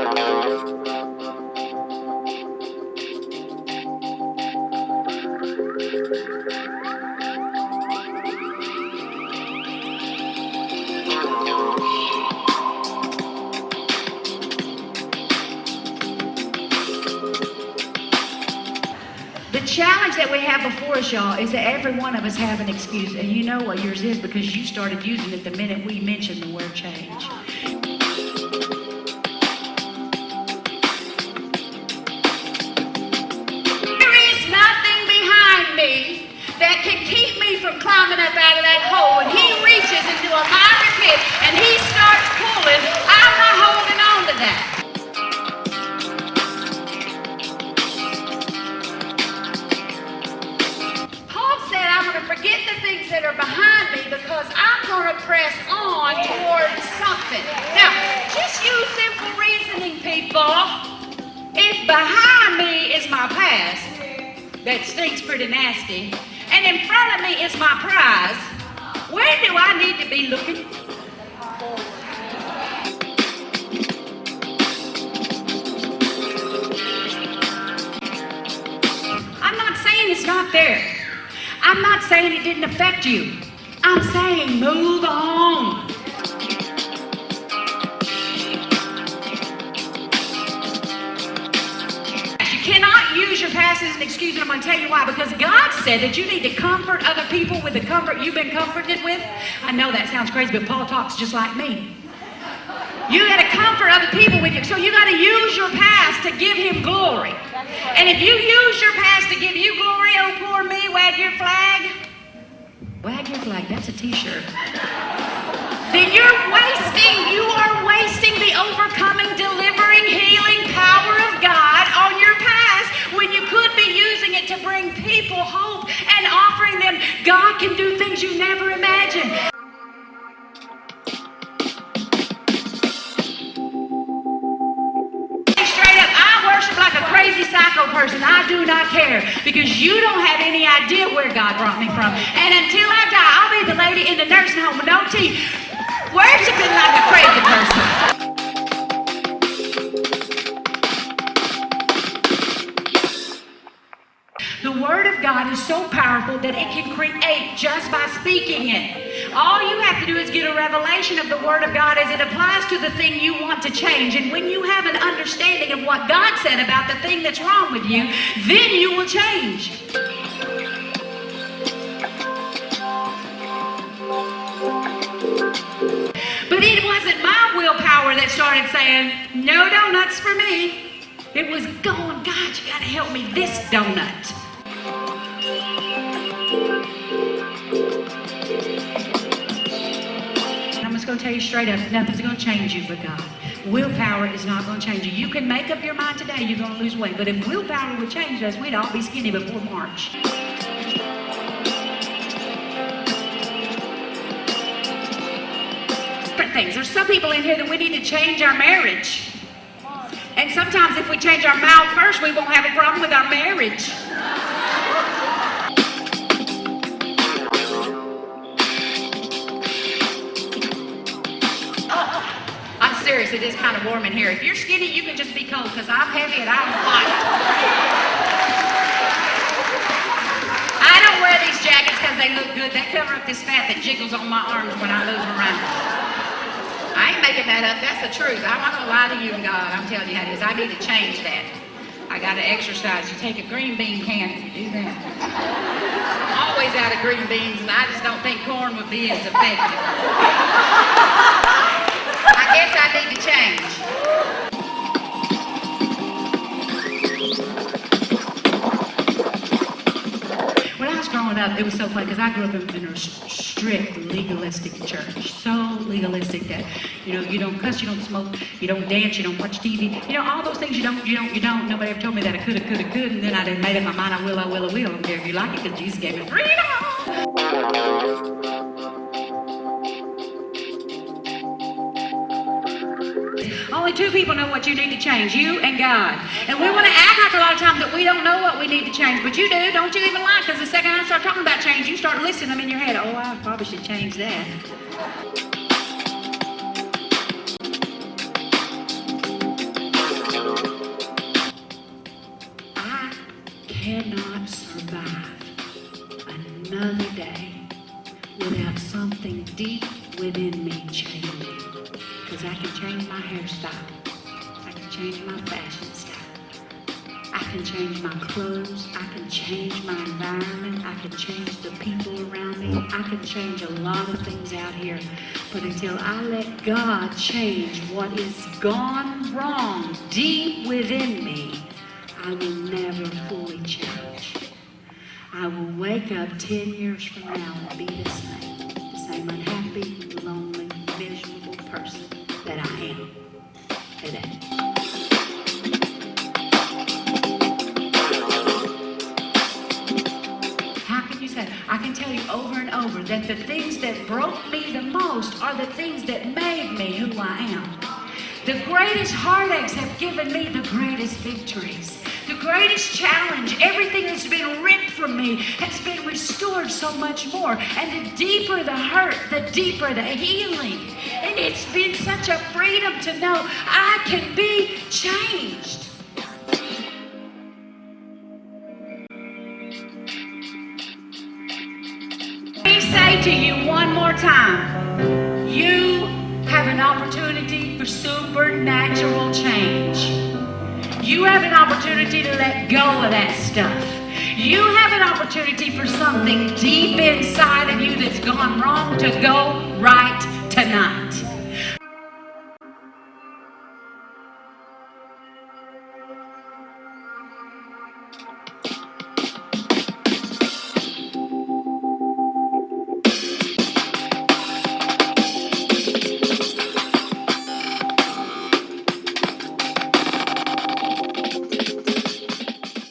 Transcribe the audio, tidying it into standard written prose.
The challenge that we have before us, y'all, is that every one of us have an excuse, and you know what yours is because you started using it the minute we mentioned the word change. There is nothing behind me that can keep me from climbing up out of that hole. When he reaches into a miry pit and he starts pulling, I'm not holding on to that. Forget the things that are behind me because I'm going to press on towards something. Now, just use simple reasoning, people. If behind me is my past, that stinks pretty nasty, and in front of me is my prize, where do I need to be looking? I'm not saying it's not there. I'm not saying it didn't affect you. I'm saying move on. You cannot use your past as an excuse, and I'm going to tell you why. Because God said that you need to comfort other people with the comfort you've been comforted with. I know that sounds crazy, but Paul talks just like me. You got to comfort other people with you. So you got to use your past to give him glory. And if you use your past to give you glory, oh poor me, wag your flag. Wag your flag, that's a t-shirt. Then you are wasting the overcoming, delivering, healing power of God on your past when you could be using it to bring people hope and offering them God can do things you never imagined. Like a crazy psycho person. I do not care because you don't have any idea where God brought me from. And until I die, I'll be the lady in the nursing home with no teeth, worshiping like a crazy person. The Word of God is so powerful that it can create just by speaking it. All you have to do is get a revelation of the Word of God as it applies to the thing you want to change. And when you have an understanding of what God said about the thing that's wrong with you, then you will change. But it wasn't my willpower that started saying, no donuts for me. It was going, God, you got to help me this donut. I'm just going to tell you straight up, nothing's going to change you but God. Willpower is not going to change you. You can make up your mind today you're going to lose weight, but if willpower would change us, we'd all be skinny before March. Different things. There's some people in here that we need to change our marriage. And sometimes if we change our mouth first, we won't have a problem with our marriage. Seriously, it is kind of warm in here. If you're skinny, you can just be cold because I'm heavy and I'm hot. I don't wear these jackets because they look good. They cover up this fat that jiggles on my arms when I move around. I ain't making that up. That's the truth. I'm not going to lie to you and God. I'm telling you how it is. I need to change that. I got to exercise. You take a green bean can and you do that. I'm always out of green beans, and I just don't think corn would be as effective. I guess I need to change. When I was growing up, it was so funny because I grew up in a strict legalistic church. So legalistic that, you don't cuss, you don't smoke, you don't dance, you don't watch TV. All those things you don't. Nobody ever told me that I could. And then I made up my mind, I will. I don't care if you like it because Jesus gave me freedom. Only two people know what you need to change, you and God. And we want to act like a lot of times that we don't know what we need to change, but you do. Don't you even lie, because the second I start talking about change, you start listing them in your head. Oh, I probably should change that. cannot survive another day without something deep within me changing. Because I can change my hairstyle. I can change my fashion style. I can change my clothes. I can change my environment. I can change the people around me. I can change a lot of things out here. But until I let God change what is gone wrong deep within me, I will never fully change. I will wake up 10 years from now and be the same unhappy, lonely, miserable person that I am today. I can tell you over and over that the things that broke me the most are the things that made me who I am. The greatest heartaches have given me the greatest victories. The greatest challenge, everything that's been ripped from me has been restored so much more. And the deeper the hurt, the deeper the healing. And it's been such a freedom to know I can be changed. Let me say to you one more time, you have an opportunity for supernatural change. You have an opportunity to let go of that stuff. You have an opportunity for something deep inside of you that's gone wrong to go right tonight.